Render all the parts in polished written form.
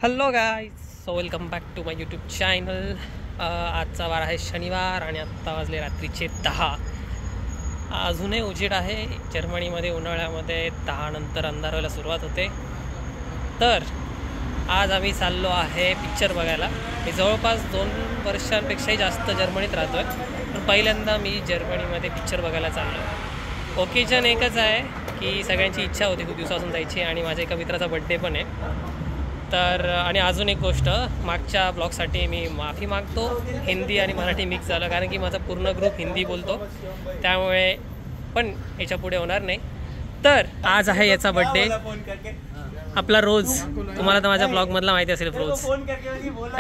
Hello guys, so welcome back to my YouTube channel. आजचा वार आहे शनिवार आणि आत्ता वाजले रात्रीचे 10. अजूनही उजेड आहे. जर्मनीमध्ये उन्हाळ्यामध्ये 10 नंतर अंधार व्हायला सुरुवात होते. तर आज आम्ही चाललो आहे पिक्चर बघायला. मी जवळपास 2 वर्षांपेक्षाही जास्त जर्मनीत राहतो आहे, पण पहिल्यांदा मी जर्मनीमध्ये पिक्चर बघायला चाललो आहे. ओकेजन एकच आहे की सगळ्यांची इच्छा होती खूप दिवसापासून जायची आणि माझ्या एका मित्राचा बड्डे पण आहे. तर आणि अजून एक गोष्ट, मागच्या ब्लॉगसाठी मी माफी मागतो. हिंदी आणि मराठी मिक्स झालं कारण की माझा पूर्ण ग्रुप हिंदी बोलतो, त्यामुळे पण याच्या पुढे होणार नाही. तर आज आहे याचा बड्डे. आपला रोज, तुम्हाला तर माझ्या ब्लॉगमधला माहिती असेल रोज.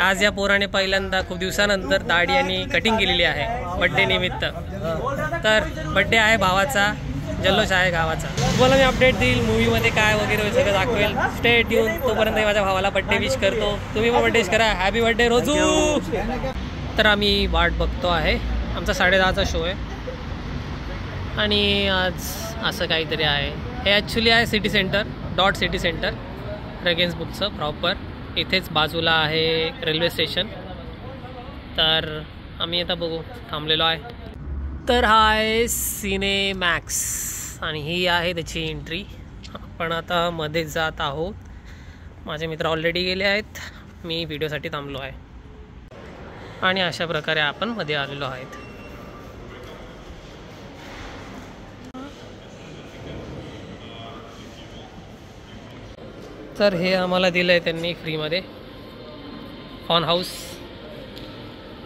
आज या पोराने पहिल्यांदा खूप दिवसानंतर दाढी आणि कटिंग केलेली आहे बड्डे निमित्त. तर बड्डे आहे भावाचा, जल्लोष आहे गावाचा. तुम्हाला मी अपडेट देईल मूवीमध्ये काय वगैरे सगळं दाखवेल. Stay tune. तोपर्यंत माझ्या भावाला बड्डे विश करतो. तुम्ही पण बड्डे विश करा. Happy birthday Roju. तर आम्ही वाट बघतो आहे. आमचा 10:30चा शो आहे आणि आज असं काहीतरी आहे. हे ॲक्च्युली आहे city centre, dot city centre, रेगेन्सबुर्गचं प्रॉपर. इथेच बाजूला आहे रेल्वे स्टेशन. तर आम्ही आता बघू, थांबलेलो आहे. तर हा आहे सिनेमॅक्स आणि ही आहे त्याची एंट्री. आपण आता मध्ये जात आहोत. माझे मित्र ऑलरेडी गेले आहेत. मी व्हिडिओसाठी थांबलो आहे आणि अशा प्रकारे आपण मध्ये आलेलो आहेत. तर हे आम्हाला दिलं आहे त्यांनी फ्रीमध्ये, ऑन हाऊस,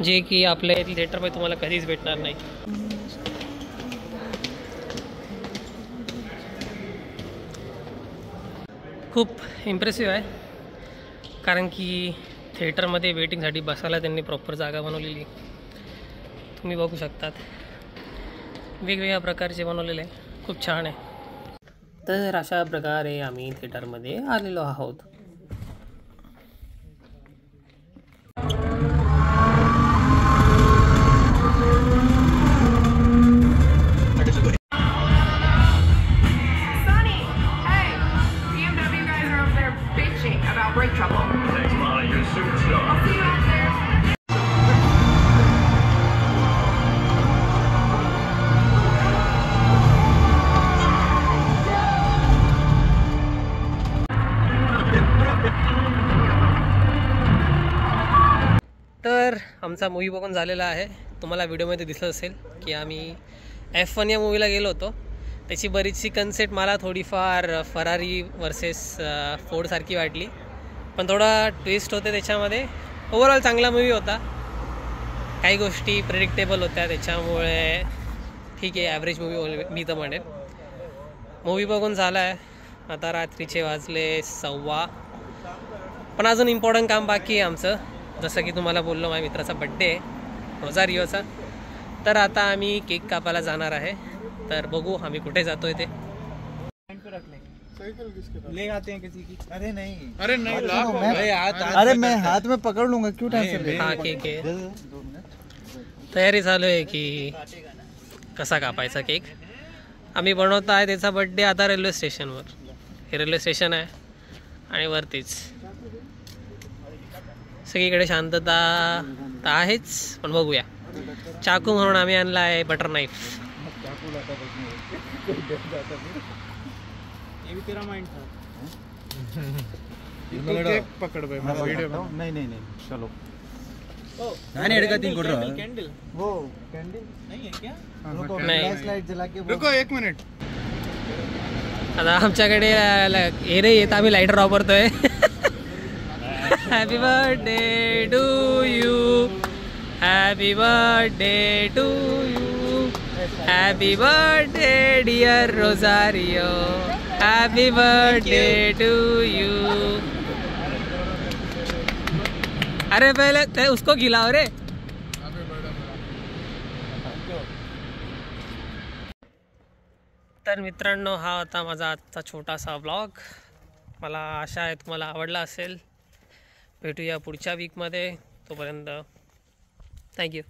जे की आपल्या थिएटरमध्ये तुम्हाला कधीच भेटणार नाही. खूप इम्प्रेसिव्ह आहे कारण की थिएटरमध्ये वेटिंगसाठी बसायला त्यांनी प्रॉपर जागा बनवलेली. तुम्ही बघू शकतात, वेगवेगळ्या प्रकारचे बनवलेले आहे. खूप छान आहे. तर अशा प्रकारे आम्ही थिएटरमध्ये आलेलो आहोत. तर आमचा मूवी बघून झालेला आहे. तुम्हाला व्हिडिओमध्ये दिसलं असेल की आम्ही F1 या मूवीला गेलो होतो. त्याची बरीचशी कन्सेप्ट मला थोडीफार फरारी वर्सेस फोर्डसारखी वाटली, पण थोडा ट्विस्ट होते त्याच्यामध्ये. ओव्हरऑल चांगला मूवी होता. काही गोष्टी प्रेडिक्टेबल होत्या, त्याच्यामुळे ठीक आहे, ॲव्हरेज मूवी मी तर म्हणेन. मूवी बघून झाला आहे. आता रात्रीचे वाजले 1:15, पण अजून इम्पॉर्टंट काम बाकी आहे आमचं. जसं की तुम्हाला बोललो, माझ्या मित्राचा बड्डे आहे रोझारियोचा. तर आता आम्ही केक कापायला जाणार आहे. तर बघू आम्ही कुठे जातोय ते. ले आते हैं किसी की? अरे नहीं, अरे नहीं, अरे मैं हाथ में पकड़ लूंगा, क्यों टेंशन ले? हा, केक आहे. तयारी चालू आहे की कसा कापायचा केक. आम्ही बनवतो आहे त्याचा बड्डे आता रेल्वे स्टेशनवर. हे रेल्वे स्टेशन आहे आणि वरतीच सगळीकडे शांतता तर आहेच, पण बघूया. चाकू म्हणून आम्ही आणला आहे बटर नाईफ. ये भी तेरा माइंड था. केक पकड़ भाई, मैं वीडियो नहीं नहीं नहीं, चलो. मैंने एड का तीन कोड रहा कैंडल. वो कैंडल नहीं है क्या? नहीं. फ्लैश लाइट जला के रुको 1 मिनिट. आता आमच्याकडे हे रे येत, आम्ही लायटर वापरतोय. Happy birthday to you, happy birthday to you, happy birthday dear Rosario, happy birthday to you. अरे पहले ते उसको खिलाओ रे. तर मित्रांनो, हा होता माझा आजचा छोटासा व्लॉग. मला आशा आहे तुम्हाला आवडला असेल. भेटूया पुढच्या वीकमध्ये. तोपर्यंत थँक्यू.